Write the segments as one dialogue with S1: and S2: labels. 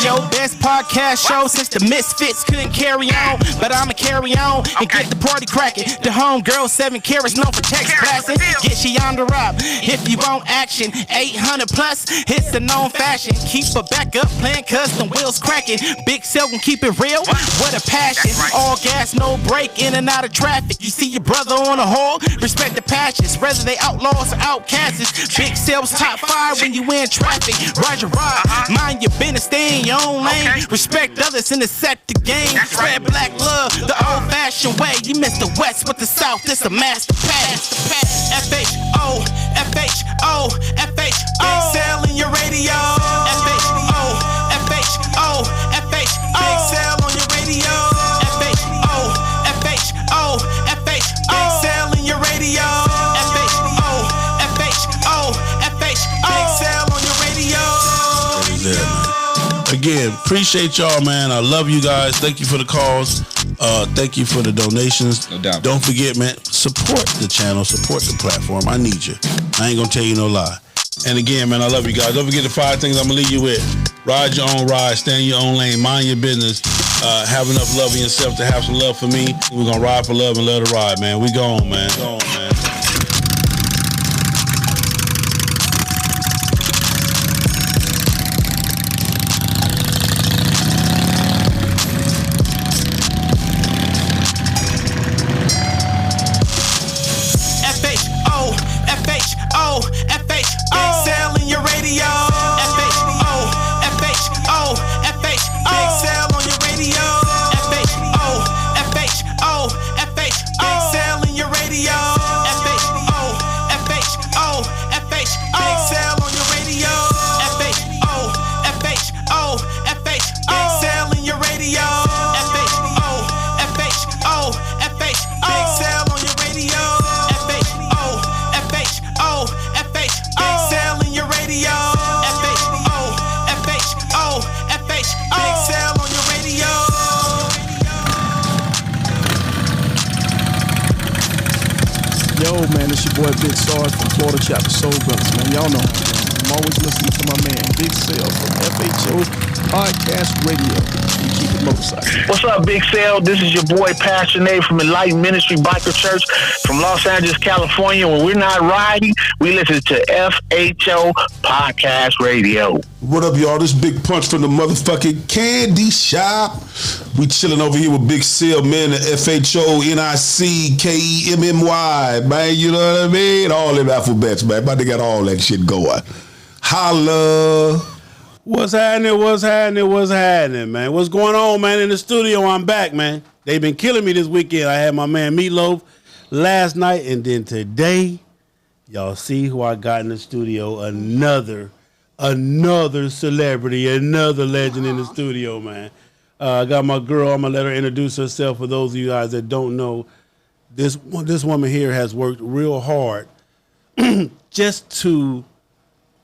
S1: Radio, best podcast show since the Misfits couldn't carry on. But I'ma carry on and get the party cracking. The homegirl 7 carats known for text blasting. Get she on the rob if you want action. 800 plus, it's a known fashion. Keep her back up, playing custom wheels cracking. Big Cell can keep it real, what a passion. All gas, no break, in and out of traffic. You see your brother on a hole, respect the passions. Whether they outlaws or outcasts. Big Cell's top 5 when you in traffic. Roger Rod, mind your business, stay in your own lane. Respect others in the set the game. Spread black love the old fashioned way. You miss the West with the South, this a master pass. FHO, FHO, FHO. Big Cell in your radio. FHO, FHO, FHO. Big Cell on your radio. FHO, FHO, FHO. Big Cell in your radio. FHO, FHO, FHO. Big Cell on your radio.
S2: Again, appreciate y'all, man. I love you guys. Thank you for the calls. Thank you for the donations.
S3: No doubt.
S2: Don't forget, man, support the channel, support the platform. I need you. I ain't gonna tell you no lie. And again, man, I love you guys. Don't forget the 5 things I'm gonna leave you with. Ride your own ride, stay in your own lane, mind your business. Have enough love in yourself to have some love for me. We're gonna ride for love and love to ride, man. We gone, man. Go on, man.
S4: Man, it's your boy Big Sarge from Florida Chapter Soul Brothers, man. Y'all know I'm always listening to my man Big Cell from FHO Podcast Radio. We keep it motorcycle.
S5: What's up, Big Cell? This is your boy Pastor Nate from Enlightened Ministry Biker Church from Los Angeles, California. When we're not riding, we listen to FHO Podcast Radio.
S2: What up, y'all? This Big Punch from the motherfucking candy shop. We chilling over here with Big Cell, man, the FHONICKEMMY, man, you know what I mean? All them alphabets, man. But they got all that shit going. Holla.
S6: What's happening, man? What's going on, man? In the studio, I'm back, man. They've been killing me this weekend. I had my man Meatloaf last night, and then today, y'all see who I got in the studio. Another celebrity, another legend in the studio, man. I got my girl. I'm going to let her introduce herself. For those of you guys that don't know, this woman here has worked real hard just to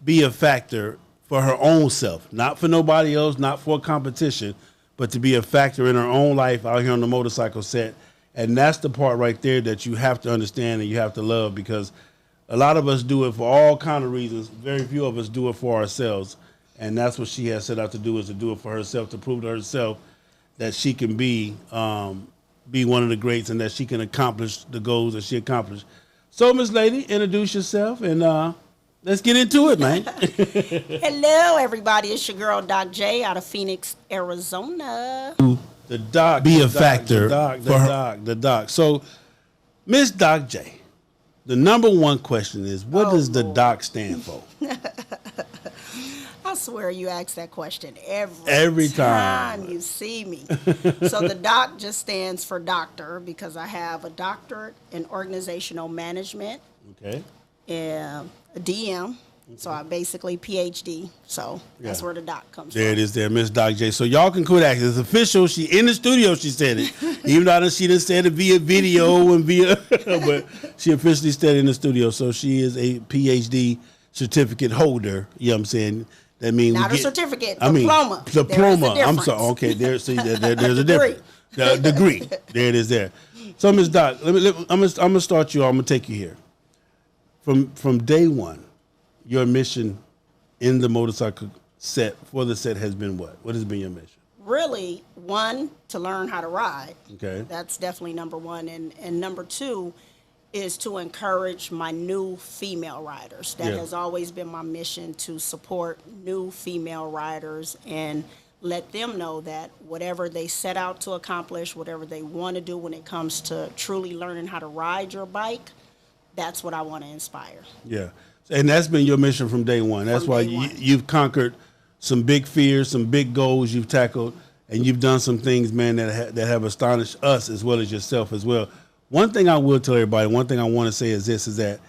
S6: be a factor for her own self, not for nobody else, not for a competition, but to be a factor in her own life out here on the motorcycle set. And that's the part right there that you have to understand and you have to love, because a lot of us do it for all kind of reasons. Very few of us do it for ourselves. And that's what she has set out to do, is to do it for herself, to prove to herself that she can be one of the greats and that she can accomplish the goals that she accomplished. So, Miss Lady, introduce yourself and let's get into it, man.
S7: Hello, everybody. It's your girl, Doc J, out of Phoenix, Arizona.
S6: The Doc. Be a factor. The Doc. So, Miss Doc J, the number one question is, what does the Doc stand for?
S7: I swear you ask that question
S6: every time
S7: you see me. So the DOC just stands for doctor, because I have a doctorate in organizational management.
S6: Okay.
S7: And a DM. So I basically PhD. So that's where the DOC comes from.
S6: There it is there, Miss Doc J. So y'all can quit acting. It's official. She in the studio, she said it. Even though she didn't say it via video and via, but she officially said it in the studio. So she is a PhD certificate holder. You know what I'm saying? That means
S7: not a certificate, diploma.
S6: Diploma. I'm sorry. Okay, there's a difference. The degree. There it is there. So, Ms. Doc, I'm gonna start you. I'm gonna take you here. From day one, your mission in the motorcycle set has been what? What has been your mission?
S7: Really, one, to learn how to ride.
S6: Okay.
S7: That's definitely number one. And number two is to encourage my new female riders. That has always been my mission, to support new female riders and let them know that whatever they set out to accomplish, whatever they want to do when it comes to truly learning how to ride your bike, that's what I want to inspire.
S6: Yeah. And that's been your mission from day one. That's why you've conquered some big fears, some big goals you've tackled, and you've done some things, man, that have astonished us as well as yourself as well. One thing I will tell everybody, one thing I want to say is this, is that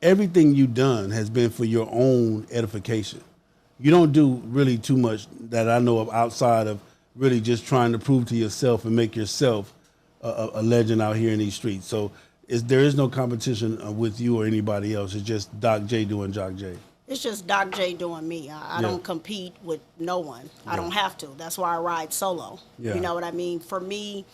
S6: everything you've done has been for your own edification. You don't do really too much that I know of outside of really just trying to prove to yourself and make yourself a legend out here in these streets. So there is no competition with you or anybody else. It's just Doc J doing Doc J.
S7: It's just Doc J doing me. I don't compete with no one. I don't have to. That's why I ride solo.
S6: Yeah.
S7: You know what I mean? For me,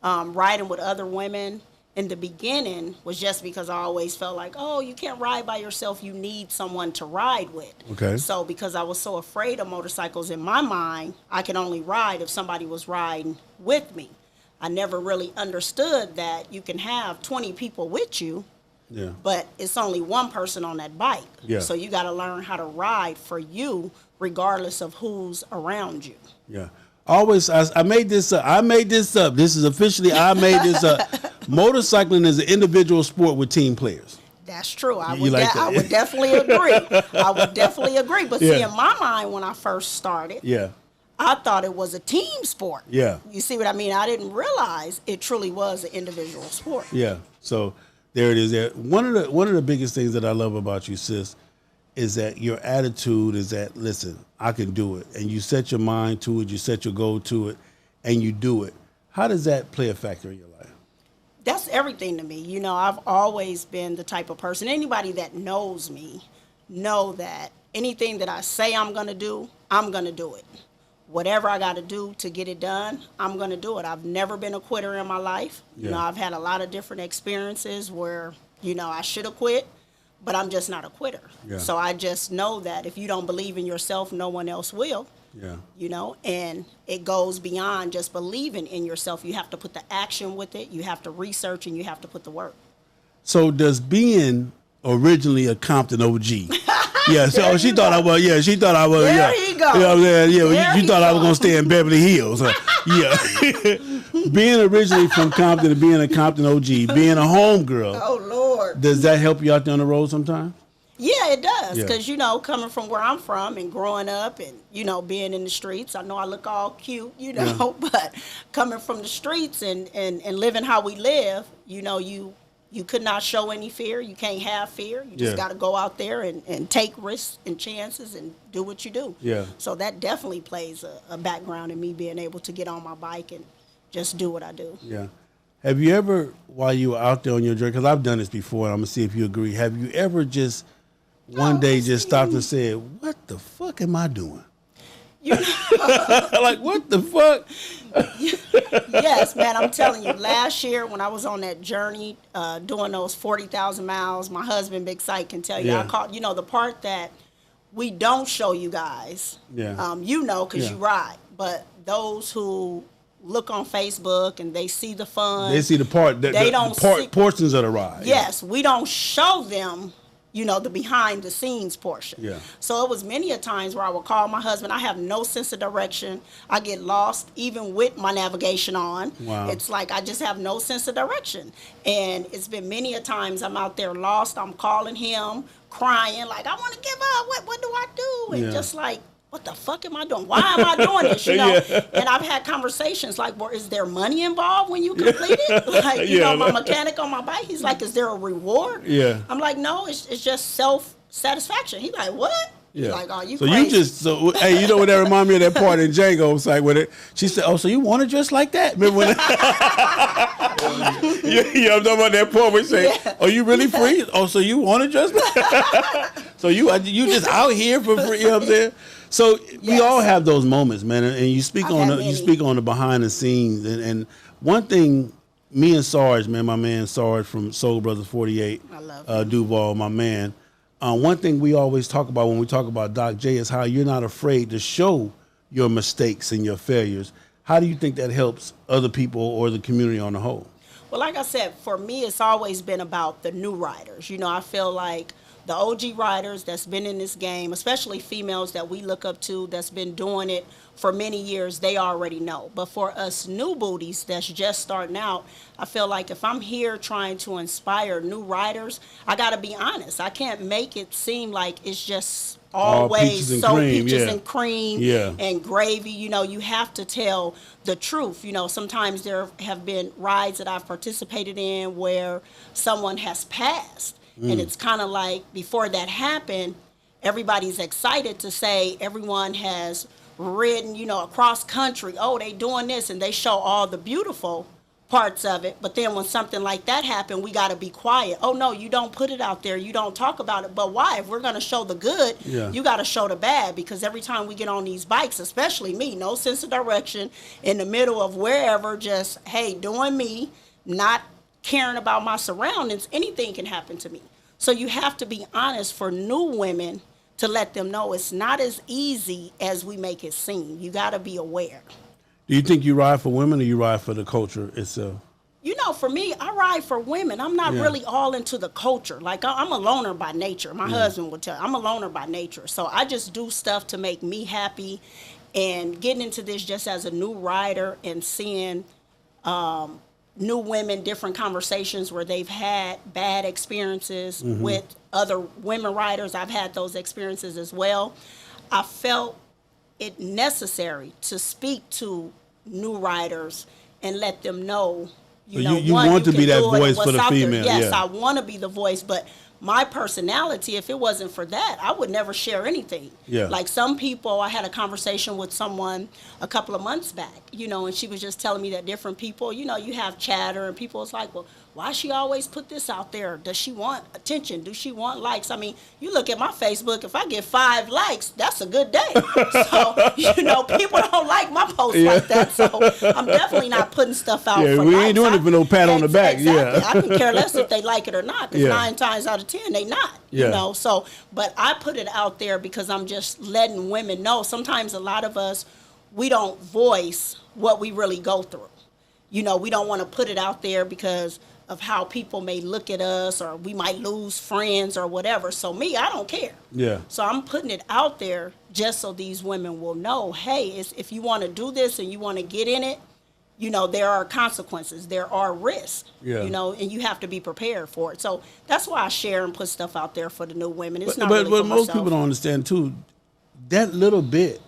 S7: riding with other women in the beginning was just because I always felt like, oh, you can't ride by yourself. You need someone to ride with.
S6: Okay.
S7: So because I was so afraid of motorcycles, in my mind, I could only ride if somebody was riding with me. I never really understood that you can have 20 people with you, but it's only one person on that bike.
S6: Yeah.
S7: So you got to learn how to ride for you regardless of who's around you.
S6: Yeah. I made this up. This is officially, I made this up. Motorcycling is an individual sport with team players.
S7: That's true. I
S6: I
S7: would definitely agree. But see, in my mind, when I first started, I thought it was a team sport.
S6: Yeah.
S7: You see what I mean? I didn't realize it truly was an individual sport.
S6: Yeah. So there it is. There. One of the biggest things that I love about you, sis, is that your attitude is that, listen, I can do it. And you set your mind to it, you set your goal to it, and you do it. How does that play a factor in your life?
S7: That's everything to me. You know, I've always been the type of person, anybody that knows me know that anything that I say I'm going to do, I'm going to do it. Whatever I got to do to get it done, I'm going to do it. I've never been a quitter in my life. You know, I've had a lot of different experiences where, you know, I should have quit, but I'm just not a quitter. Yeah. So I just know that if you don't believe in yourself, no one else will. Yeah. You know, and it goes beyond just believing in yourself. You have to put the action with it. You have to research and you have to put the work.
S6: So does being originally a Compton OG? Yeah, so she thought I was. Yeah, she thought I was.
S7: There he go.
S6: You know what I'm saying? Yeah, you thought I was gonna stay in Beverly Hills. Yeah. Being originally from Compton and being a Compton OG, being a homegirl.
S7: Oh Lord.
S6: Does that help you out there on the road sometimes?
S7: Yeah, it does. Because, you know, coming from where I'm from and growing up and, you know, being in the streets, I know I look all cute, you know, but coming from the streets and living how we live, you know, you could not show any fear. You can't have fear. You just got to go out there and take risks and chances and do what you do. Yeah. So that definitely plays a background in me being able to get on my bike and just do what I do. Yeah.
S6: Have you ever, while you were out there on your journey, because I've done this before, and I'm going to see if you agree, have you ever just one day just stopped and said, what the fuck am I doing? You know? Like, what the fuck?
S7: Yes, man, I'm telling you, last year when I was on that journey, doing those 40,000 miles, my husband, Big Sight, can tell you, I caught, you know, the part that we don't show you guys, you know, because you ride, but those who look on Facebook and they see the fun.
S6: They see the part, they don't see portions of the ride.
S7: Yes, we don't show them, you know, the behind the scenes portion. Yeah. So it was many a times where I would call my husband. I have no sense of direction. I get lost even with my navigation on. Wow. It's like I just have no sense of direction. And it's been many a times I'm out there lost. I'm calling him, crying, like, I want to give up. What do I do? And just like, what the fuck am I doing? Why am I doing this? You know, and I've had conversations like, well, is there money involved when you complete it? Like, you know, my mechanic on my bike, he's like, is there a reward? Yeah. I'm like, no, it's just self-satisfaction. He's like, what? Yeah. He's like, oh, you crazy.
S6: Hey, you know what that remind me of that part in Django? It's like when she said, oh, so you want to dress like that? Remember when I'm talking about that part where you say, oh, you really free? Oh, so you want to dress like that? So you just out here for free, you know what I'm saying? So we all have those moments, man, and you speak on the behind the scenes, and one thing, me and Sarge, man, my man Sarge from Soul Brothers 48, I love Duval, my man. One thing we always talk about when we talk about Doc J is how you're not afraid to show your mistakes and your failures. How do you think that helps other people or the community on the whole?
S7: Well, like I said, for me, it's always been about the new writers. You know, I feel like the OG writers that's been in this game, especially females that we look up to that's been doing it for many years, they already know. But for us new booties that's just starting out, I feel like if I'm here trying to inspire new writers, I got to be honest. I can't make it seem like it's just always peaches and cream and gravy. You know, you have to tell the truth. You know, sometimes there have been rides that I've participated in where someone has passed. And it's kind of like before that happened, everybody's excited to say everyone has ridden, you know, across country. Oh, they doing this, and they show all the beautiful parts of it. But then when something like that happened, we got to be quiet. Oh, no, you don't put it out there. You don't talk about it. But why? If we're going to show the good, you got to show the bad. Because every time we get on these bikes, especially me, no sense of direction, in the middle of wherever, just, hey, doing me, not caring about my surroundings, anything can happen to me. So you have to be honest for new women to let them know it's not as easy as we make it seem. You got to be aware.
S6: Do you think you ride for women or you ride for the culture itself?
S7: You know, for me, I ride for women. I'm not really all into the culture. Like, I'm a loner by nature. My husband would tell you, I'm a loner by nature. So I just do stuff to make me happy. And getting into this just as a new rider and seeing new women, different conversations where they've had bad experiences with other women riders. I've had those experiences as well. I felt it necessary to speak to new riders and let them know, you know,
S6: you want to be that voice for the female.
S7: Yes, I want to be the voice, but my personality, if it wasn't for that, I would never share anything.
S6: Yeah.
S7: Like some people, I had a conversation with someone a couple of months back, you know, and she was just telling me that different people, you know, you have chatter and people, it's like, well, why she always put this out there? Does she want attention? Do she want likes? I mean, you look at my Facebook, if I get 5 likes, that's a good day. So, you know, people don't like my posts like that. So I'm definitely not putting stuff out for
S6: we
S7: likes.
S6: ain't doing it for no pat on the back.
S7: Exactly. I can care less if they like it or not, because 9 times out of 10, they not. You know, so, but I put it out there because I'm just letting women know. Sometimes a lot of us, we don't voice what we really go through. You know, we don't want to put it out there because of how people may look at us, or we might lose friends or whatever. So me, I don't care. Yeah. So I'm putting it out there just so these women will know, hey, if you want to do this and you want to get in it, you know, there are consequences, there are risks, you know, and you have to be prepared for it. So that's why I share and put stuff out there for the new women. It's not really for
S6: most
S7: myself.
S6: people don't understand too, that little bit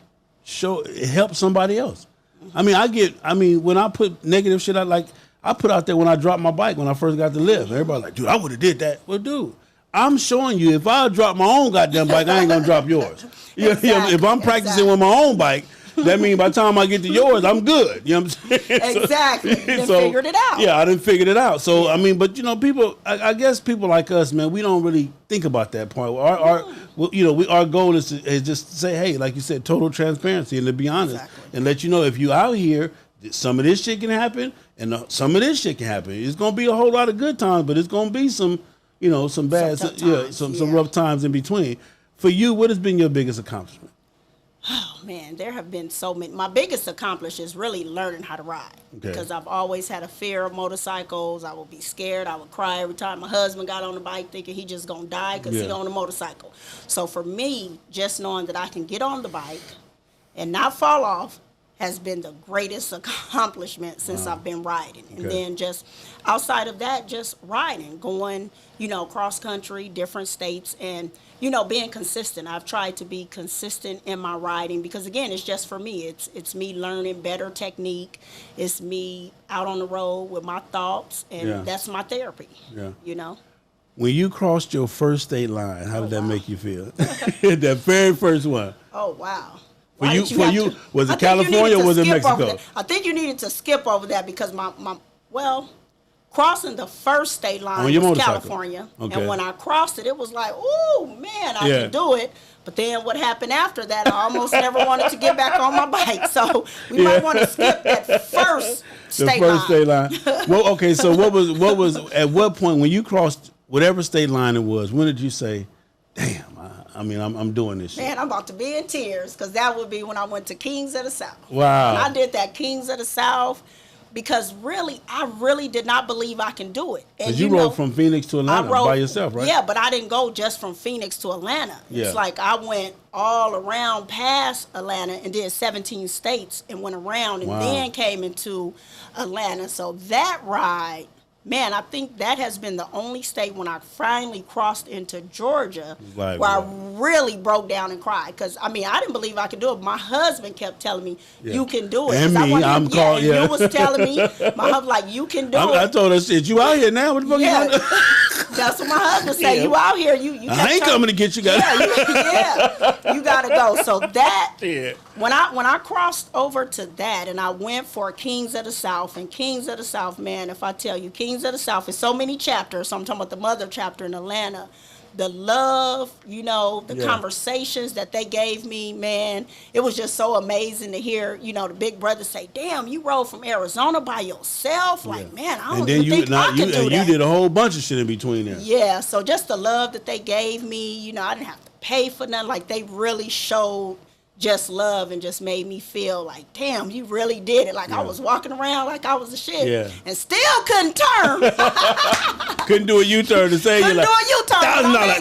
S6: it helps somebody else. I mean, when I put negative shit out, like I put out there when I dropped my bike when I first got the lift. Everybody like, dude, I would have did that. Well, dude, I'm showing you if I drop my own goddamn bike, I ain't gonna drop yours. Exactly. If I'm practicing with my own bike, that means by the time I get to yours, I'm good. You know what I'm saying?
S7: Exactly. You figured it out.
S6: Yeah, I done figured it out. So, I mean, but, you know, people, I guess people like us, man, we don't really think about that point. Our goal is just to say, hey, like you said, total transparency and to be honest and let you know if you out here, some of this shit can happen and some of this shit can happen. It's going to be a whole lot of good times, but it's going to be some, you know, some bad, some rough times in between. For you, what has been your biggest accomplishment?
S7: Oh, man, there have been so many. My biggest accomplishment is really learning how to ride. Okay. Because I've always had a fear of motorcycles. I would be scared. I would cry every time my husband got on the bike thinking he just going to die because he's on a motorcycle. So for me, just knowing that I can get on the bike and not fall off has been the greatest accomplishment since I've been riding. And then just outside of that, just riding, going, you know, cross country, different states, and, you know, being consistent. I've tried to be consistent in my riding because, again, it's just for me. It's me learning better technique. It's me out on the road with my thoughts, and that's my therapy, you know.
S6: When you crossed your first state line, how did that make you feel? That very first one.
S7: Oh, wow.
S6: For you, was it California or was it Mexico?
S7: I think you needed to skip over that because crossing the first state line was California. Okay. And when I crossed it, it was like, oh, man, I can do it. But then what happened after that, I almost never wanted to get back on my bike. So we might want to skip that first state line.
S6: Well, okay, so what was at what point when you crossed whatever state line it was, when did you say, damn, I mean, I'm doing this shit.
S7: Man, I'm about to be in tears because that would be when I went to Kings of the South.
S6: Wow.
S7: And I did that Kings of the South because I really did not believe I can do it. And
S6: you rode from Phoenix to Atlanta by yourself, right?
S7: Yeah, but I didn't go just from Phoenix to Atlanta.
S6: Yeah.
S7: It's like I went all around past Atlanta and did 17 states and went around and then came into Atlanta. So that ride, man, I think that has been the only state when I finally crossed into Georgia where I really broke down and cried. Because, I mean, I didn't believe I could do it. My husband kept telling me, you can do it.
S6: And me,
S7: you was telling me, my husband like, you can do it.
S6: I told her, shit, you out here now? What the fuck you doing?
S7: That's what my husband said. You out here. You
S6: I ain't coming to get you guys.
S7: You got to go. So that, when I crossed over to that and I went for Kings of the South, and Kings of the South, man, if I tell you, Kings of the South is so many chapters. So I'm talking about the mother chapter in Atlanta. The love, the conversations that they gave me, man, it was just so amazing to hear, the big brother say, damn, you rode from Arizona by yourself? Like, man, I don't even think I could do that.
S6: You did a whole bunch of shit in between there.
S7: Yeah, so just the love that they gave me, I didn't have to pay for nothing. Like, they really showed just love and just made me feel like, damn, you really did it. Like, I was walking around like I was the shit and still couldn't turn.
S6: Couldn't do a U-turn to say,
S7: couldn't do a U-turn.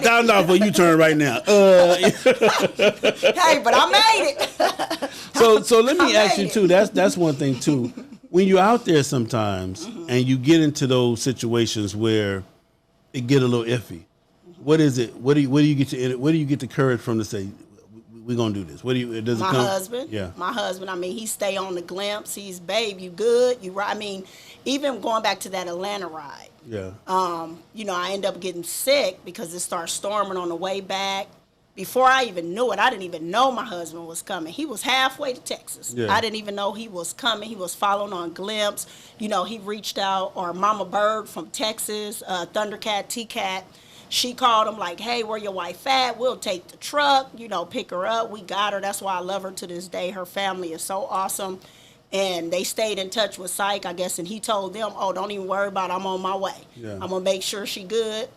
S6: $1,000 for a U-turn right now.
S7: Hey, but I made it.
S6: So let me ask you too. That's one thing too. When you're out there sometimes and you get into those situations where it get a little iffy, what is it? Where do you get the courage from to say, we're gonna do this?
S7: My husband. Yeah. My husband. I mean, he stay on the glimpse. He's, babe, you good? You right? I mean, even going back to that Atlanta ride.
S6: Yeah.
S7: I end up getting sick because it started storming on the way back. Before I even knew it, I didn't even know my husband was coming. He was halfway to Texas. Yeah. I didn't even know he was coming. He was following on glimpse. He reached out, or Mama Bird from Texas, Thundercat, T-Cat. She called him like, hey, where your wife at? We'll take the truck, pick her up. We got her. That's why I love her to this day. Her family is so awesome. And they stayed in touch with Psych, I guess, and he told them, oh, don't even worry about it. I'm on my way. Yeah. I'm going to make sure she good.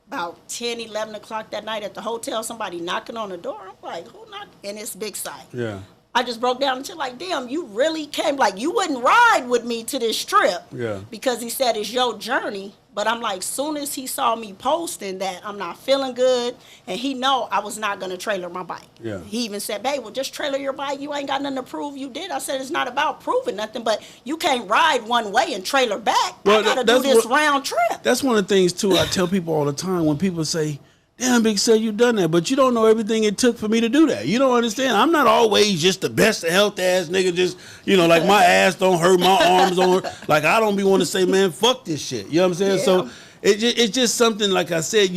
S7: About 10, 11 o'clock that night at the hotel, somebody knocking on the door. I'm like, who knocked? And it's Big Psych. Yeah. I just broke down and shit like, damn, you really came. Like, you wouldn't ride with me to this trip. Yeah. Because he said it's your journey. But I'm like, soon as he saw me posting that I'm not feeling good, and he know I was not going to trailer my bike. Yeah. He even said, babe, well, just trailer your bike. You ain't got nothing to prove you did. I said, it's not about proving nothing, but you can't ride one way and trailer back. Well, I got to do this round trip.
S6: That's one of the things, too, I tell people all the time when people say, damn, Big said you done that, but you don't know everything it took for me to do that. You don't understand. I'm not always just the best health ass nigga. Just like my ass don't hurt, my arms don't hurt. Like I don't be want to say, man, fuck this shit. You know what I'm saying? Yeah. So it's just something. Like I said,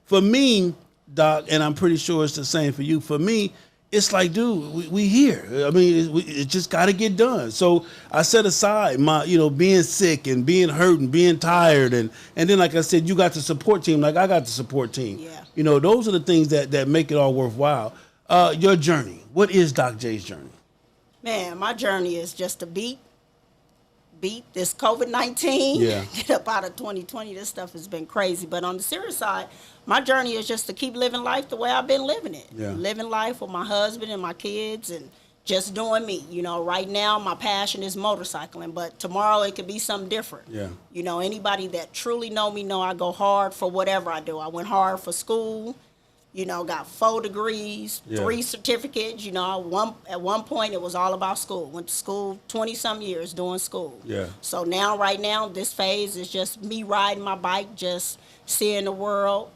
S6: for me, Doc, and I'm pretty sure it's the same for you. For me, it's like, dude, we here. I mean, it just got to get done. So I set aside my, being sick and being hurt and being tired. And then, like I said, you got the support team. Like I got the support team. Yeah. Those are the things that make it all worthwhile. Your journey. What is Doc J's journey?
S7: Man, my journey is just to beat this COVID-19. Yeah. Get up out of 2020. This stuff has been crazy. But on the serious side, my journey is just to keep living life the way I've been living it. Yeah. Living life with my husband and my kids and just doing me. Right now my passion is motorcycling, but tomorrow it could be something different. Yeah. Anybody that truly know me know I go hard for whatever I do. I went hard for school. Got 4 degrees, 3 certificates. At one point it was all about school. Went to school 20-some years doing school. Yeah. So right now, this phase is just me riding my bike, just seeing the world,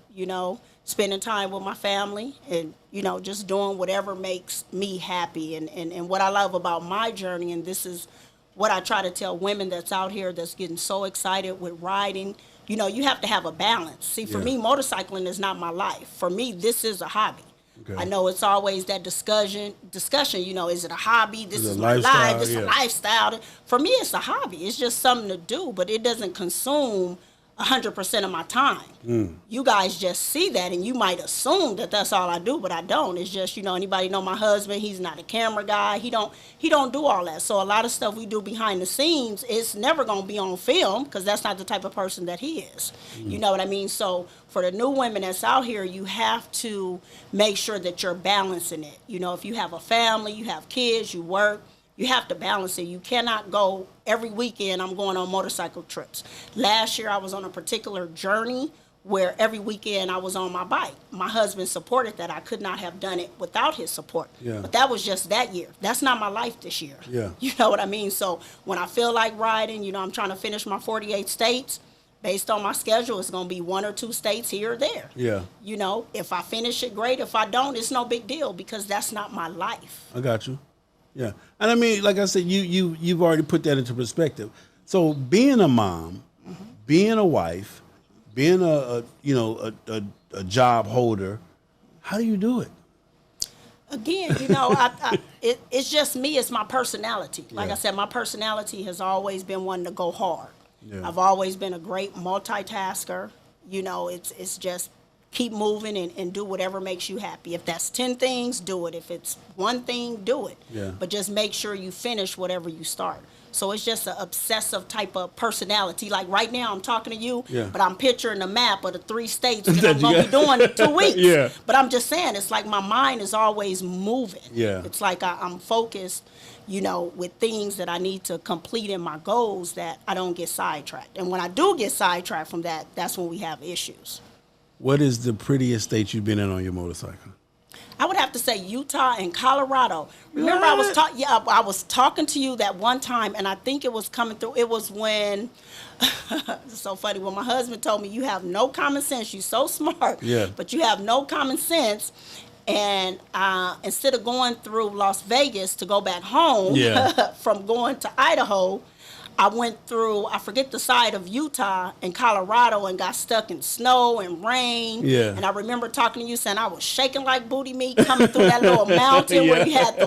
S7: spending time with my family and, just doing whatever makes me happy. And what I love about my journey, and this is what I try to tell women that's out here that's getting so excited with riding, you have to have a balance. See, for me, motorcycling is not my life. For me, this is a hobby. Okay. I know it's always that discussion, is it a hobby? This is my life. This is a lifestyle. For me, it's a hobby. It's just something to do, but it doesn't consume 100% of my time. You guys just see that, and you might assume that that's all I do, but I don't. It's just, anybody know my husband, he's not a camera guy. He don't do all that. So a lot of stuff we do behind the scenes, it's never going to be on film, because that's not the type of person that he is. You know what I mean? So for the new women that's out here, you have to make sure that you're balancing it. If you have a family, you have kids, you work, you have to balance it. You cannot go every weekend, I'm going on motorcycle trips. Last year, I was on a particular journey where every weekend I was on my bike. My husband supported that. I could not have done it without his support.
S6: Yeah.
S7: But that was just that year. That's not my life this year.
S6: Yeah.
S7: You know what I mean? So when I feel like riding, I'm trying to finish my 48 states. Based on my schedule, it's going to be 1 or 2 states here or there.
S6: Yeah.
S7: If I finish it, great. If I don't, it's no big deal, because that's not my life.
S6: I got you. Yeah, and I mean, like I said, you've already put that into perspective. So being a mom, being a wife, being a job holder, how do you do it?
S7: Again, it's just me. It's my personality. Like I said, my personality has always been one to go hard.
S6: Yeah.
S7: I've always been a great multitasker. It's just keep moving and do whatever makes you happy. If that's 10 things, do it. If it's one thing, do it.
S6: Yeah.
S7: But just make sure you finish whatever you start. So it's just an obsessive type of personality. Like right now, I'm talking to you, but I'm picturing the map of the 3 states that I'm going to be doing in 2 weeks.
S6: Yeah.
S7: But I'm just saying, it's like my mind is always moving.
S6: Yeah.
S7: It's like I'm focused, with things that I need to complete in my goals, that I don't get sidetracked. And when I do get sidetracked from that, that's when we have issues.
S6: What is the prettiest state you've been in on your motorcycle?
S7: I would have to say Utah and Colorado. Remember, I was talking to you that one time, and I think it was coming through. It was when it's so funny when my husband told me, "You have no common sense. You're so smart, but you have no common sense." And instead of going through Las Vegas to go back home from going to Idaho, I went through, I forget the side of Utah and Colorado, and got stuck in snow and rain.
S6: Yeah.
S7: And I remember talking to you saying I was shaking like booty meat coming through that little mountain where you had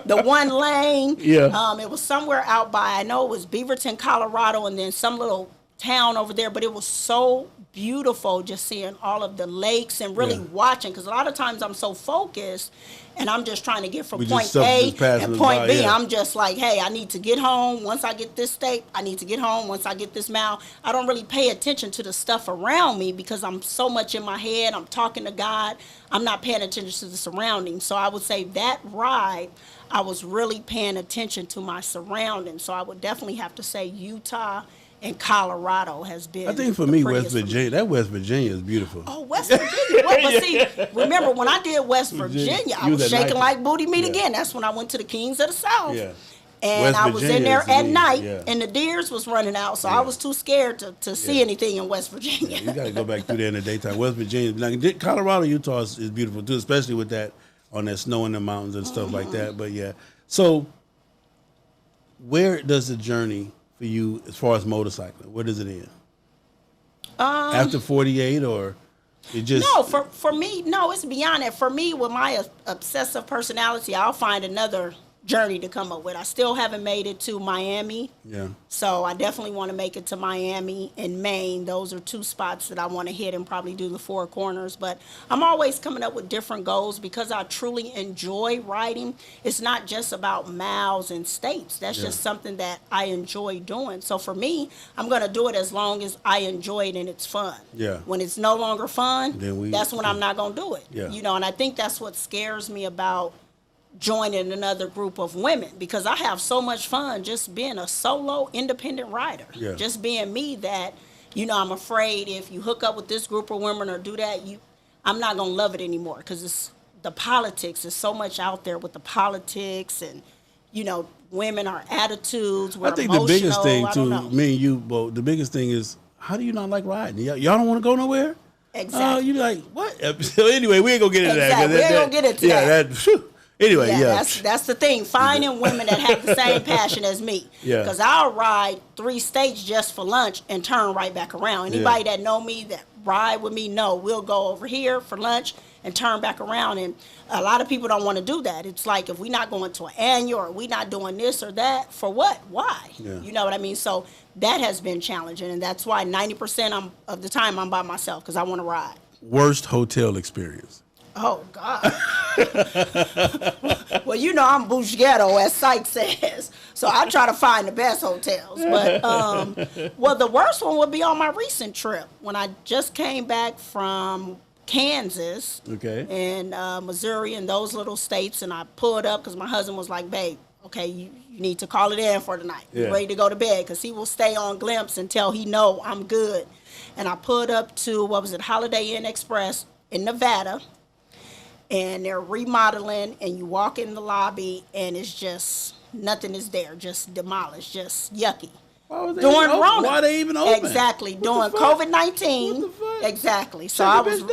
S7: the one lane.
S6: Yeah.
S7: It was somewhere out by, I know it was Beaverton, Colorado, and then some little town over there, but it was so beautiful just seeing all of the lakes and really watching, because a lot of times I'm so focused and I'm just trying to get from point A and point B. I'm just like, hey, I need to get home. Once I get this state, I need to get home. Once I get this mile, I don't really pay attention to the stuff around me because I'm so much in my head. I'm talking to God. I'm not paying attention to the surroundings. So I would say that ride, I was really paying attention to my surroundings. So I would definitely have to say Utah and Colorado has been.
S6: I think for me, West Virginia, that West Virginia is beautiful.
S7: Oh, West Virginia. But see, remember when I did West Virginia, I was shaking like booty meat again. That's when I went to the Kings of the South.
S6: Yeah.
S7: And
S6: West
S7: I was in there
S6: Virginia
S7: at night,
S6: yeah.
S7: and the deers was running out, so I was too scared to see anything in West Virginia.
S6: You got to go back through there in the daytime. West Virginia, like Colorado, Utah is beautiful too, especially with that on that snow in the mountains and stuff like that. But yeah, so where does the journey for you as far as motorcycling? What does it end? After 48, or it just
S7: no? For me, no. It's beyond that. For me, with my obsessive personality, I'll find another journey to come up with. I still haven't made it to Miami.
S6: Yeah.
S7: So I definitely want to make it to Miami and Maine. Those are two spots that I want to hit and probably do the Four Corners. But I'm always coming up with different goals because I truly enjoy riding. It's not just about miles and states. That's just something that I enjoy doing. So for me, I'm going to do it as long as I enjoy it and it's fun.
S6: Yeah.
S7: When it's no longer fun,
S6: Then
S7: that's when I'm not going to do it.
S6: Yeah.
S7: You know, and I think that's what scares me about joining another group of women, because I have so much fun just being a solo independent rider.
S6: Yeah.
S7: Just being me that, you know, I'm afraid if you hook up with this group of women or do that, I'm not going to love it anymore, because it's the politics is so much out there with the politics, and, you know, women are attitudes. We're
S6: I think
S7: emotional.
S6: the biggest thing
S7: I
S6: to
S7: don't know.
S6: me and you, Bo, the biggest thing is, how do you not like riding? Y'all don't want to go nowhere?
S7: Exactly.
S6: You be like, what? So anyway, we ain't going to get into that.
S7: Exactly. We ain't gonna get into that.
S6: Whew. Anyway, yeah.
S7: That's the thing. Finding women that have the same passion as me.
S6: Yeah.
S7: Because I'll ride 3 states just for lunch and turn right back around. Anybody that know me that ride with me know we'll go over here for lunch and turn back around. And a lot of people don't want to do that. It's like, if we're not going to an annual or we're not doing this or that, for what? Why?
S2: Yeah.
S7: You know what I mean? So that has been challenging, and that's why 90% of the time I'm by myself, because I want to ride.
S2: Worst hotel experience?
S7: Oh, God. Well, you know I'm Bouche Ghetto, as Syke says. So I try to find the best hotels. But, well, the worst one would be on my recent trip when I just came back from Kansas and Missouri and those little states. And I pulled up because my husband was like, babe, okay, you need to call it in for tonight. You're ready to go to bed, because he will stay on Glimpse until he know I'm good. And I pulled up to, Holiday Inn Express in Nevada. And they're remodeling, and you walk in the lobby, and it's just, nothing is there, just demolished, just yucky. During Rona.
S2: Why they even open?
S7: Exactly. During COVID-19. Exactly. So I was,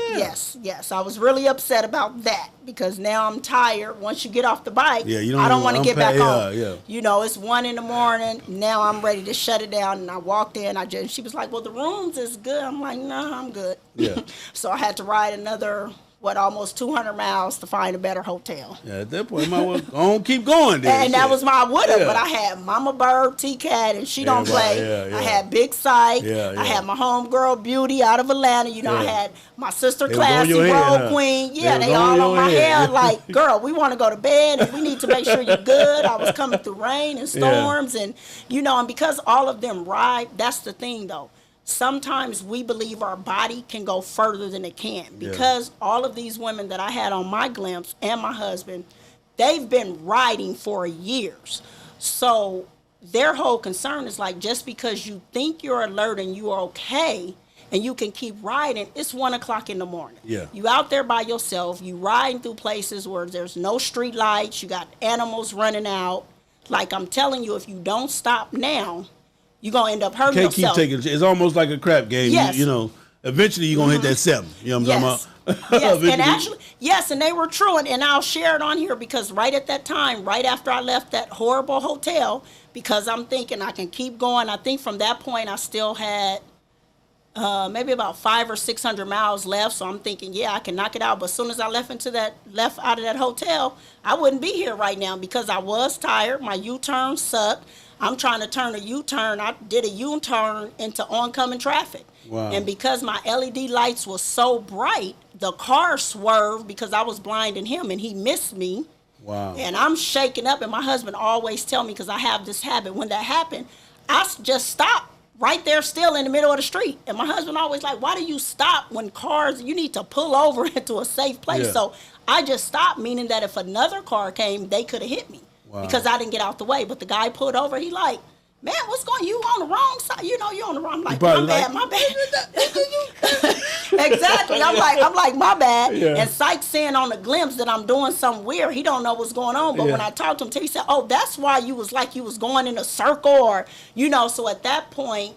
S7: yes, I was really upset about that, because now I'm tired. Once you get off the bike, I don't want to get back home. You know, it's 1 a.m. Now I'm ready to shut it down. And I walked in. She was like, well, the rooms is good. I'm like, no, I'm good.
S2: Yeah.
S7: So I had to ride another, almost 200 miles to find a better hotel.
S2: Yeah, at that point, you might want to keep going there.
S7: And that was my woulda, but I had Mama Bird, T-Cat, and she don't play. I had Big Syke. I had my homegirl Beauty out of Atlanta. You know, I had my sister Classy, Road Queen. Yeah, they all on my head. Like, girl, we want to go to bed, and we need to make sure you're good. I was coming through rain and storms, and, you know, and because all of them ride, that's the thing, though. Sometimes we believe our body can go further than it can, because all of these women that I had on my Glimpse and my husband, they've been riding for years. So their whole concern is like, just because you think you're alert and you are okay and you can keep riding, it's 1 o'clock in the morning. You out there by yourself, you riding through places where there's no street lights, you got animals running out. Like, I'm telling you, if you don't stop now, you're going to end up hurting yourself.
S2: Keep taking. It's almost like a crap game.
S7: Yes.
S2: You know, eventually you're going to hit that 7. You know what I'm talking about?
S7: Yes, and actually, and they were true. And I'll share it on here, because right at that time, right after I left that horrible hotel, because I'm thinking I can keep going. I think from that point, I still had maybe about 500 or 600 miles left. So I'm thinking, I can knock it out. But as soon as I left out of that hotel, I wouldn't be here right now, because I was tired. My U-turn sucked. I'm trying to turn a U-turn. I did a U-turn into oncoming traffic.
S2: Wow.
S7: And because my LED lights were so bright, the car swerved because I was blinding him, and he missed me.
S2: Wow.
S7: And I'm shaking up, and my husband always tell me, because I have this habit, when that happened, I just stopped right there still in the middle of the street. And my husband always like, why do you stop when cars, you need to pull over into a safe place? So I just stopped, meaning that if another car came, they could have hit me. Because I didn't get out the way. But the guy pulled over. He like, man, what's going on? You on the wrong side. You know, you're on the wrong. I'm like, my bad. Exactly. I'm like, my bad. And Syke's saying on the Glimpse that I'm doing something weird. He don't know what's going on. But when I talked to him, he said, oh, that's why you was like you was going in a circle, or, you know. So at that point,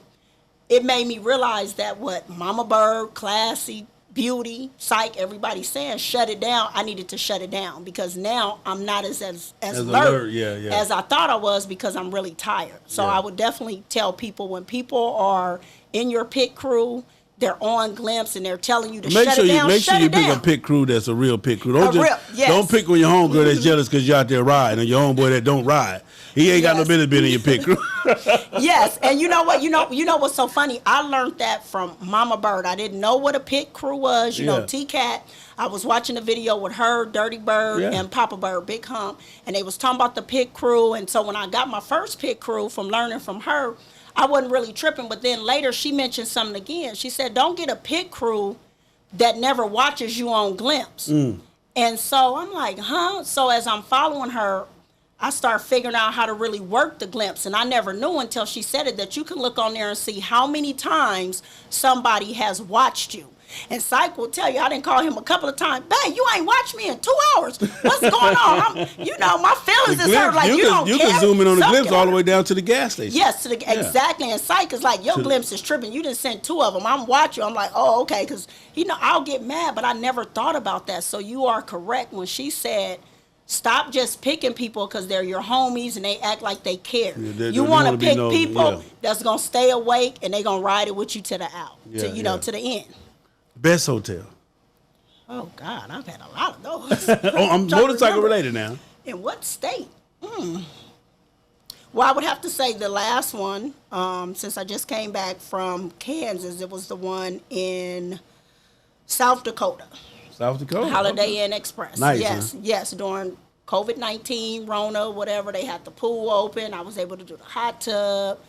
S7: it made me realize that what Mama Bird, Classy, Beauty, Syke, everybody's saying, shut it down. I needed to shut it down, because now I'm not as alert as I thought I was, because I'm really tired. So I would definitely tell people, when people are in your pit crew, they're on Glimpse and they're telling you to shut it down.
S2: Make sure you pick a pit crew that's a real pit crew. Don't pick on your homegirl that's jealous because you're out there riding, or your homeboy that don't ride. He ain't got no business being in your pit crew.
S7: Yes, and you know what? You know what's so funny? I learned that from Mama Bird. I didn't know what a pit crew was. You know, T-Cat. I was watching a video with her, Dirty Bird, and Papa Bird, Big Hump, and they was talking about the pit crew. And so when I got my first pit crew from learning from her, I wasn't really tripping. But then later she mentioned something again. She said, don't get a pit crew that never watches you on Glimpse. And so I'm like, huh? So as I'm following her, I start figuring out how to really work the Glimpse. And I never knew until she said it, that you can look on there and see how many times somebody has watched you. And Syke will tell you, I didn't call him a couple of times. Babe, you ain't watched me in 2 hours. What's going on? My feelings is hurt. Like, you don't care.
S2: You can zoom in on the Glimpse all the way down to the gas station.
S7: Yes, exactly. And Syke is like, your Glimpse is tripping. You didn't send 2 of them. I'm watching. I'm like, oh, okay. Because, I'll get mad, but I never thought about that. So you are correct when she said, stop just picking people because they're your homies and they act like they care. You want to pick people that's going to stay awake and they're going to ride it with you to the out, to the end.
S2: Best hotel.
S7: Oh, God, I've had a lot of those.
S6: I'm motorcycle related now.
S7: In what state? Well, I would have to say the last one, since I just came back from Kansas, it was the one in South Dakota.
S6: South Dakota?
S7: Holiday Inn Express.
S6: Nice,
S7: Yes,
S6: huh?
S7: yes. During COVID-19, Rona, whatever, they had the pool open. I was able to do the hot tub.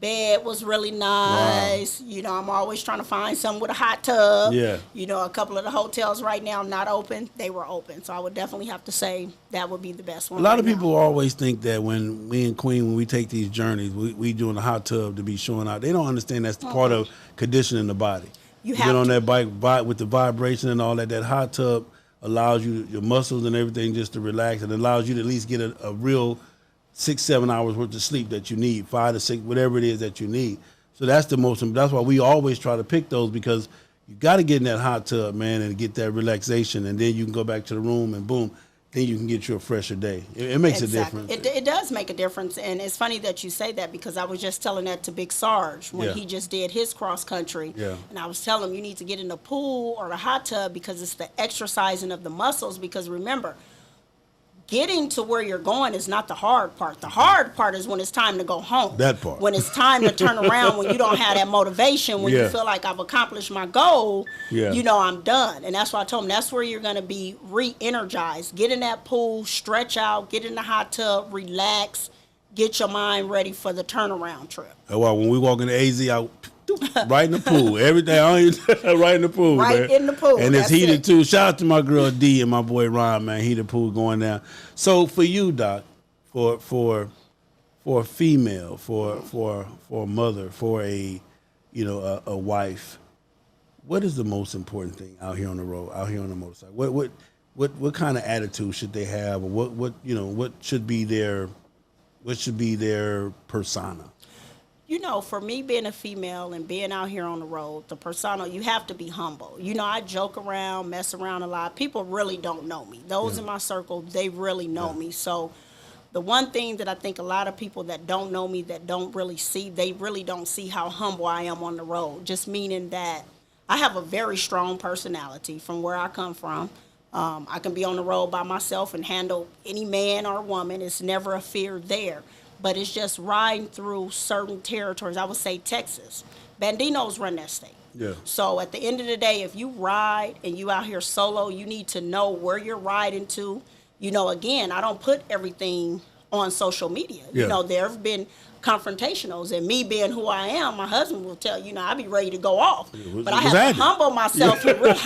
S7: Bed was really nice. Wow. You know, I'm always trying to find something with a hot tub.
S6: Yeah.
S7: You know, a couple of the hotels right now not open. They were open. So I would definitely have to say that would be the best one.
S6: A lot of people always think that when me and Queen, when we take these journeys, we doing the hot tub to be showing out. They don't understand that's part of conditioning the body. You get on that bike with the vibration and all that. That hot tub allows you, your muscles and everything just to relax. It allows you to at least get a real 6-7 hours worth of sleep that you need, 5 to 6, whatever it is that you need. So that's that's why we always try to pick those, because you got to get in that hot tub, man, and get that relaxation, and then you can go back to the room and boom, then you can get you a fresher day. It makes a difference.
S7: It does make a difference, and it's funny that you say that, because I was just telling that to Big Sarge when he just did his cross country, and I was telling him you need to get in the pool or the hot tub because it's the exercising of the muscles, because remember, getting to where you're going is not the hard part. The hard part is when it's time to go home.
S6: That part.
S7: When it's time to turn around, when you don't have that motivation, when you feel like I've accomplished my goal, you know, I'm done. And that's why I told him that's where you're going to be re-energized. Get in that pool, stretch out, get in the hot tub, relax, get your mind ready for the turnaround trip.
S6: Well, when we walk in the AZ, right in the pool. Every day, right in the pool,
S7: right
S6: man.
S7: In the pool.
S6: And it's heated too. Shout out to my girl D and my boy Ron, man. Heated pool going down. So for you, Doc, for a female, for a mother, for a a wife, what is the most important thing out here on the road, out here on the motorcycle? What kind of attitude should they have, or what should be their persona?
S7: You know, for me being a female and being out here on the road, the persona, you have to be humble. You know, I joke around, mess around a lot. People really don't know me. Those in my circle, they really know me. So the one thing that I think a lot of people that don't know me, that don't really see, they really don't see how humble I am on the road. Just meaning that I have a very strong personality from where I come from. I can be on the road by myself and handle any man or woman. It's never a fear there. But it's just riding through certain territories. I would say Texas. Bandinos run that state.
S6: Yeah.
S7: So at the end of the day, if you ride and you out here solo, you need to know where you're riding to. You know, again, I don't put everything on social media.
S6: Yeah.
S7: You know, there have been confrontationals, and me being who I am, my husband will tell you, I be ready to go off. But I have to humble myself and really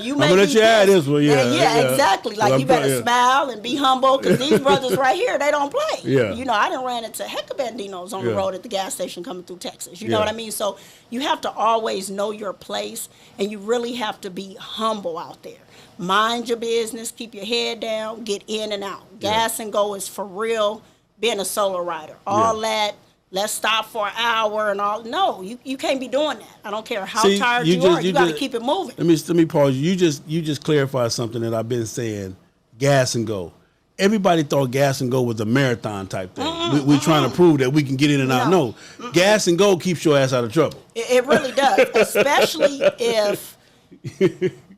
S7: you may
S6: let you add this one,
S7: exactly. Like, you better smile and be humble, because these brothers right here, they don't play.
S6: Yeah.
S7: You know, I done ran into heck of bandinos on the road at the gas station coming through Texas. You know what I mean? So you have to always know your place, and you really have to be humble out there. Mind your business, keep your head down, get in and out. Gas and go is for real. Being a solo rider, all that, let's stop for an hour and all. No, you can't be doing that. I don't care how tired you are. You got to keep it moving.
S6: Let me pause you. You just clarified something that I've been saying. Gas and go. Everybody thought gas and go was a marathon type thing. We're trying to prove that we can get in and out. No, gas and go keeps your ass out of trouble.
S7: It really does, especially if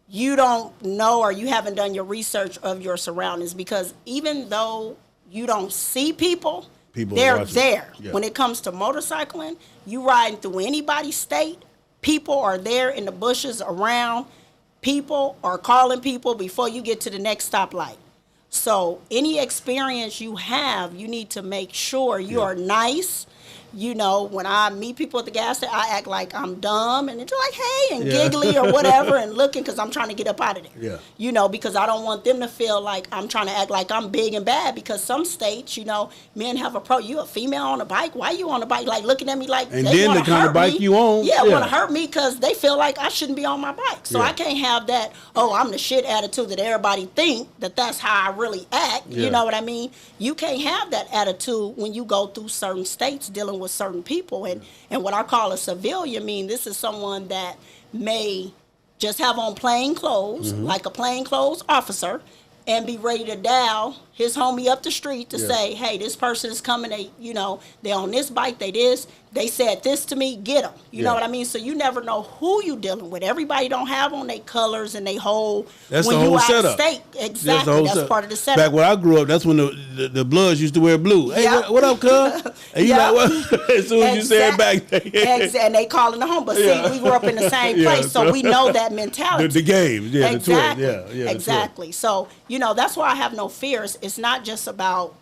S7: you don't know or you haven't done your research of your surroundings, because even though you don't see people they're there. Yeah. When it comes to motorcycling, you riding through anybody's state, people are there in the bushes around, people are calling people before you get to the next stoplight. So any experience you have, you need to make sure you are nice. You know, when I meet people at the gas station, I act like I'm dumb, and they're like, hey, and giggly or whatever, and looking, because I'm trying to get up out of there.
S6: Yeah.
S7: You know, because I don't want them to feel like I'm trying to act like I'm big and bad, because some states, you know, men have you a female on a bike? Why you on a bike? Like, looking at me like
S6: and
S7: they
S6: then the kind of bike
S7: me.
S6: You own.
S7: Yeah, want to hurt me because they feel like I shouldn't be on my bike. So I can't have that, I'm the shit attitude that everybody think that's how I really act. Yeah. You know what I mean? You can't have that attitude when you go through certain states dealing with certain people. And what I call a civilian, this is someone that may just have on plain clothes, like a plain clothes officer, and be ready to dial his homie up the street to say, hey, this person is coming, they're on this bike, they this, they said this to me, get them. You know what I mean? So you never know who you dealing with. Everybody don't have on their colors and they whole.
S2: That's
S7: when
S2: the whole
S7: you out
S2: setup.
S7: of state, exactly. That's part of the setup.
S2: Back when I grew up, that's when the Bloods used to wear blue. Hey, what up, cuz? And you like, what? As soon as you say it back,
S7: and they calling the home. But see, we grew up in the same place, so we know that mentality.
S2: The games,
S7: exactly.
S2: the twins,
S7: exactly. So that's why I have no fears. It's not just about.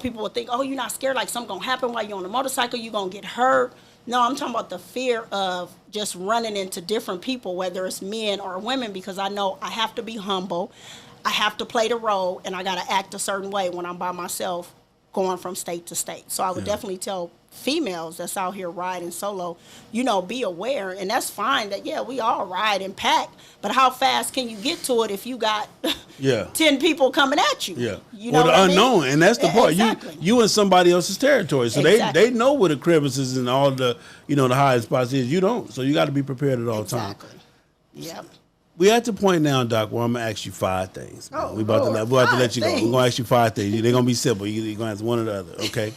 S7: People would think, oh, you're not scared, like something gonna happen while you're on the motorcycle, you're gonna get hurt. No, I'm talking about the fear of just running into different people, whether it's men or women, because I know I have to be humble, I have to play the role, and I gotta act a certain way when I'm by myself going from state to state. So I would definitely tell females that's out here riding solo, be aware, and that's fine that, we all ride and pack, but how fast can you get to it if you got 10 people coming at you?
S2: Or the unknown, and that's the part.
S7: Exactly.
S2: You in somebody else's territory, so they know where the crevices and all the, the high spots is. You don't, so you got to be prepared at all times.
S7: Yep.
S2: We at the point now, Doc, where I'm gonna ask you 5 things. We about to let you go. We're gonna ask you 5 things. They're gonna be simple. You're gonna answer one or the other. Okay?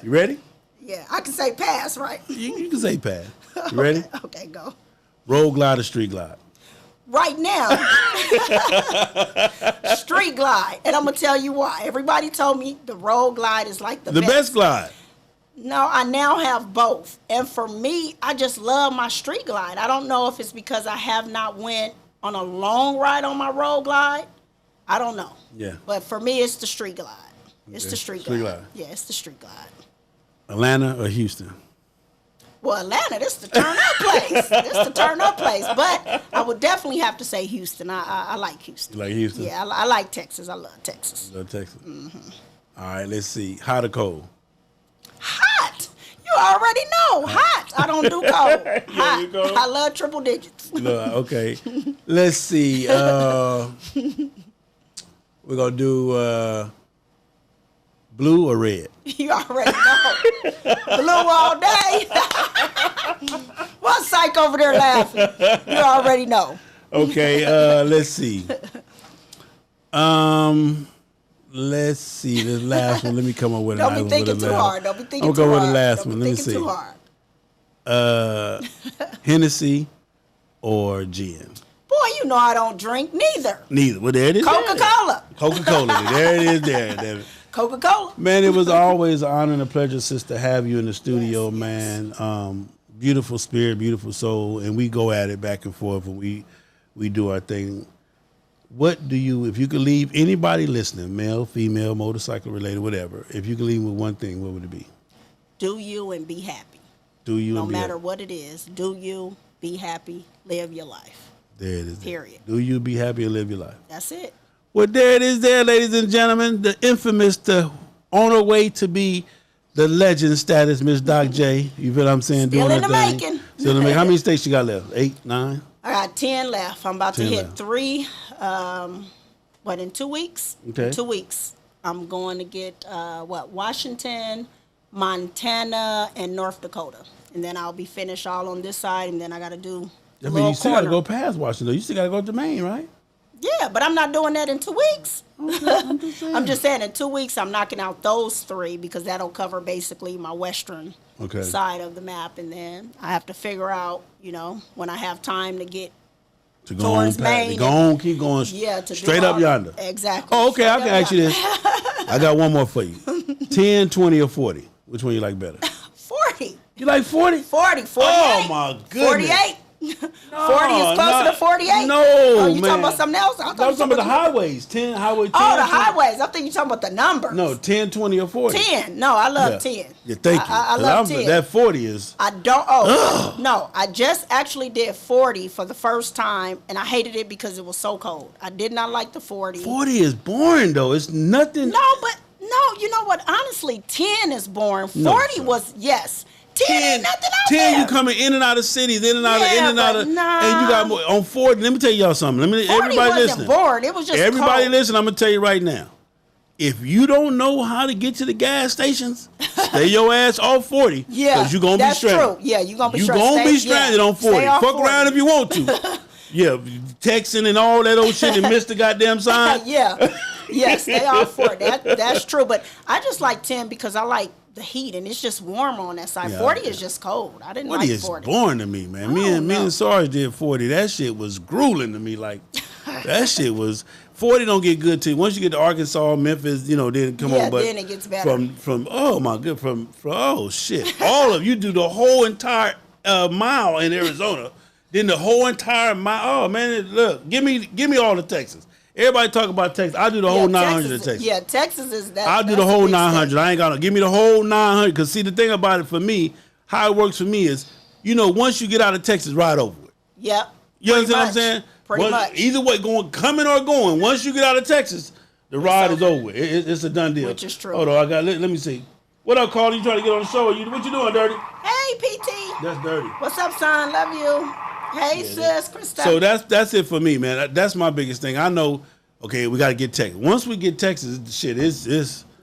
S2: You ready?
S7: Yeah, I can say pass, right?
S2: You can say pass. You ready?
S7: Okay, go.
S2: Road glide or street glide?
S7: Right now, street glide. And I'm going to tell you why. Everybody told me the road glide is like the
S2: best glide.
S7: No, I now have both. And for me, I just love my street glide. I don't know if it's because I have not went on a long ride on my road glide. I don't know.
S2: Yeah.
S7: But for me, it's the street glide. It's the street glide. Yeah, it's the street glide.
S2: Atlanta or Houston?
S7: Well, Atlanta, this is the turn up place. But I would definitely have to say Houston. I like Houston.
S2: You like Houston?
S7: Yeah, I like Texas. I love Texas.
S2: You love Texas? Mm-hmm. All right, let's see. Hot or cold?
S7: Hot. You already know. Hot. I don't do cold. Hot.
S2: Cold?
S7: I love triple digits.
S2: No, okay. Let's see. We're going to do blue or red?
S7: You already know. Blue all day. What psych over there laughing? You already know.
S2: Okay, let's see. Let's see this last one. Let me come up with
S7: Don't be thinking too hard. Don't be thinking too hard.
S2: I'm going with the last one. Let me see.
S7: Too hard.
S2: Hennessy or gin?
S7: Boy, you know I don't drink neither.
S2: Well, there it is.
S7: Coca-Cola.
S2: Coca-Cola. There it is. There.
S7: Coca-Cola.
S2: Man, it was always an honor and a pleasure, sis, to have you in the studio, man. Beautiful spirit, beautiful soul, and we go at it back and forth, and we do our thing. What do you, if you could leave anybody listening, male, female, motorcycle related, whatever, if you could leave with one thing, what would it be?
S7: Do you and be happy.
S2: Do you
S7: no
S2: and be
S7: matter
S2: happy.
S7: What it is, do you, be happy, live your life.
S2: There it is.
S7: Period.
S2: Do you be happy and live your life?
S7: That's it.
S2: Well, there it is there, ladies and gentlemen. The infamous, on her way to be the legend status, Miss Doc J. You feel what I'm saying?
S7: Still
S2: doing
S7: in the
S2: thing.
S7: making.
S2: Still in the making. How many states you got left? 8, 9?
S7: I got 10 left. I'm about to hit
S2: left.
S7: 3. In 2 weeks?
S2: Okay.
S7: 2 weeks. I'm going to get, Washington, Montana, and North Dakota. And then I'll be finished all on this side, and then I got to do
S2: I mean, you still got to go past Washington. You still got to go to Maine, right?
S7: Yeah, but I'm not doing that in 2 weeks.
S2: Okay,
S7: I'm just saying in 2 weeks I'm knocking out those 3 because that'll cover basically my western side of the map, and then I have to figure out, when I have time to get towards Maine.
S2: Keep going. Straight up yonder.
S7: Exactly.
S2: Oh, okay. I can ask you this. I got one more for you. 10, 20, or 40. Which one you like better?
S7: 40.
S2: You like 40?
S7: 48.
S2: Oh my goodness.
S7: 48. 40 is closer to 48.
S2: No,
S7: oh, you
S2: man.
S7: talking about something else?
S2: I'm talking about the highways. 10, highway 10.
S7: Oh, the highways. I think you're talking about the numbers.
S2: No, 10, 20, or 40.
S7: 10. No, I love 10.
S2: Yeah, thank you.
S7: I love 10.
S2: That 40 is...
S7: I don't... no. I just actually did 40 for the first time, and I hated it because it was so cold. I did not like the 40.
S2: 40 is boring, though. It's nothing...
S7: No, but... No, you know what? Honestly, 10 is boring. 40 was... Yes. 10 ain't nothing out
S2: 10,
S7: there.
S2: you coming in and out of cities, in and out of,
S7: nah.
S2: and you got more, on 40. Let me tell y'all something.
S7: 40
S2: everybody
S7: wasn't
S2: listening.
S7: bored. It was just
S2: everybody
S7: cold.
S2: listen. I'm gonna tell you right now. If you don't know how to get to the gas stations, stay your ass off 40.
S7: Yeah,
S2: because you're gonna be stranded.
S7: True. Yeah, you're gonna be
S2: you
S7: stranded.
S2: You're gonna be stranded on 40. Fuck
S7: 40.
S2: around if you want to.
S6: Yeah, texting and all that old shit and missed the goddamn sign.
S7: Yeah. Yes, they are for it. That's true. But I just like 10 because I like the heat and it's just warmer on that side. 40 is just cold. I didn't like 40.
S6: 40 is boring to me, man. Me and Sarge did 40. That shit was grueling to me. Like, that shit was... 40 don't get good to you. Once you get to Arkansas, Memphis, then come on. But
S7: then it gets better.
S6: From oh my good, from oh shit. All of you do the whole entire mile in Arizona. Then the whole entire mile. Oh man, look, give me all the Texas. Everybody talk about Texas. I do the whole 900 of Texas.
S7: Yeah, Texas is that.
S6: I'll do the whole 900. I ain't gonna give me the whole 900. Cause see, the thing about it for me, how it works for me is, once you get out of Texas, ride over it.
S7: Yep.
S6: You understand what I'm saying?
S7: Pretty much.
S6: Either way, coming or going. Once you get out of Texas, the ride is over. It's a done deal.
S7: Which is true.
S6: Hold on, let me see. What up, Carl? You trying to get on the show? What you doing, Dirty?
S7: Hey, PT.
S6: That's Dirty.
S7: What's up, son? Love you. Hey, sis, Krista.
S6: So that's it for me, man. That's my biggest thing. I know. Okay, we got to get Texas. Once we get Texas, shit, it's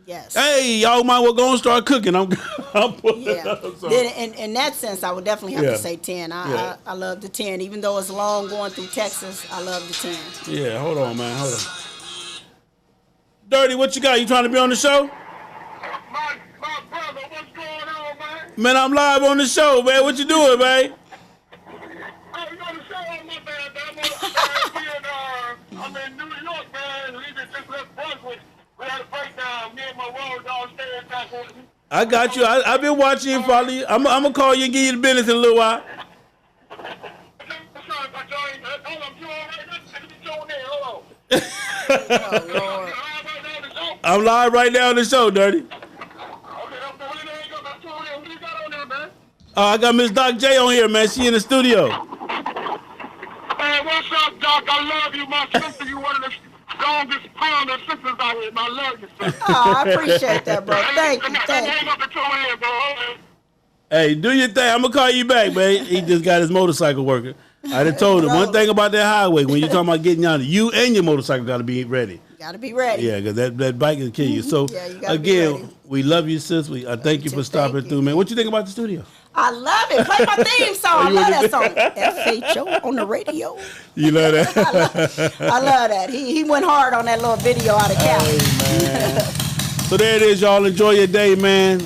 S7: yes.
S6: Hey, y'all might well go and start cooking. I'm pulling
S7: yeah.
S6: up.
S7: Then in that sense, I would definitely have to say 10. I love the 10. Even though it's long going through Texas, I love the 10.
S6: Yeah, hold on, man. Hold on. Dirty, what you got? You trying to be on the show?
S5: My brother, what's going on, man?
S6: Man, I'm live on the show, man. What you doing, man?
S5: Oh, you on the show? Oh, my bad. I'm in New York, man. We just left Brunswick. We had a breakdown. Me and my road dog staying.
S6: I got you. I've been watching you, follow you. I'm going to call you and give you the business in a little while. I'm live right now on the show, Dirty. I got Miss Doc J on here, man. She in the studio.
S5: Hey, what's up, Doc? I love you, my sister. You one of the strongest pound of sisters out here. I love you, sister.
S7: Oh, I appreciate that, bro. Thank you.
S6: Hey, do your thing. I'm going to call you back, man. He just got his motorcycle working. I done told him one thing about that highway. When you're talking about getting yonder, you and your motorcycle got to be ready.
S7: Got to be ready.
S6: Yeah, because that bike will kill you. So, again, we love you, sis. I thank you for stopping through, man. What you think about the studio?
S7: I love it. Play my theme song. I love that song. FHO on the radio.
S6: You love that?
S7: I love that. He went hard on that little video out of Cali.
S6: Hey, so there it is, y'all. Enjoy your day, man.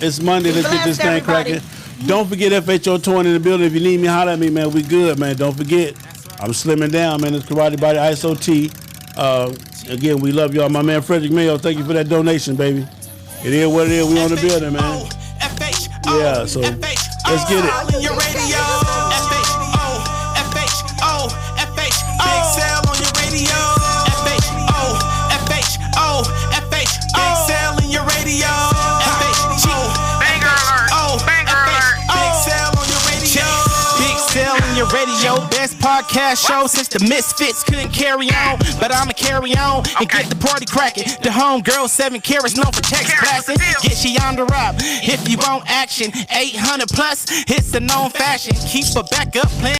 S6: It's Monday. Let's get this thing cracking. Don't forget FHO touring in the building. If you need me, holler at me, man. We good, man. Don't forget. I'm slimming down, man. It's Karate Body ISO T. Again, we love y'all. My man Frederick Mayo, thank you for that donation, baby. It is what it is. We on the building, man. Yeah, so let's get it.
S1: Big sale on your radio. Big sale in your radio. Banger alert. Big sale on your radio. Big sale in your radio. Best podcast show since the Misfits couldn't carry on, but I'ma carry on and get the party cracking. The homegirl 7 carats known for text blasting. Get she on the rob if you want action. 800 plus, it's a known fashion. Keep a backup plan.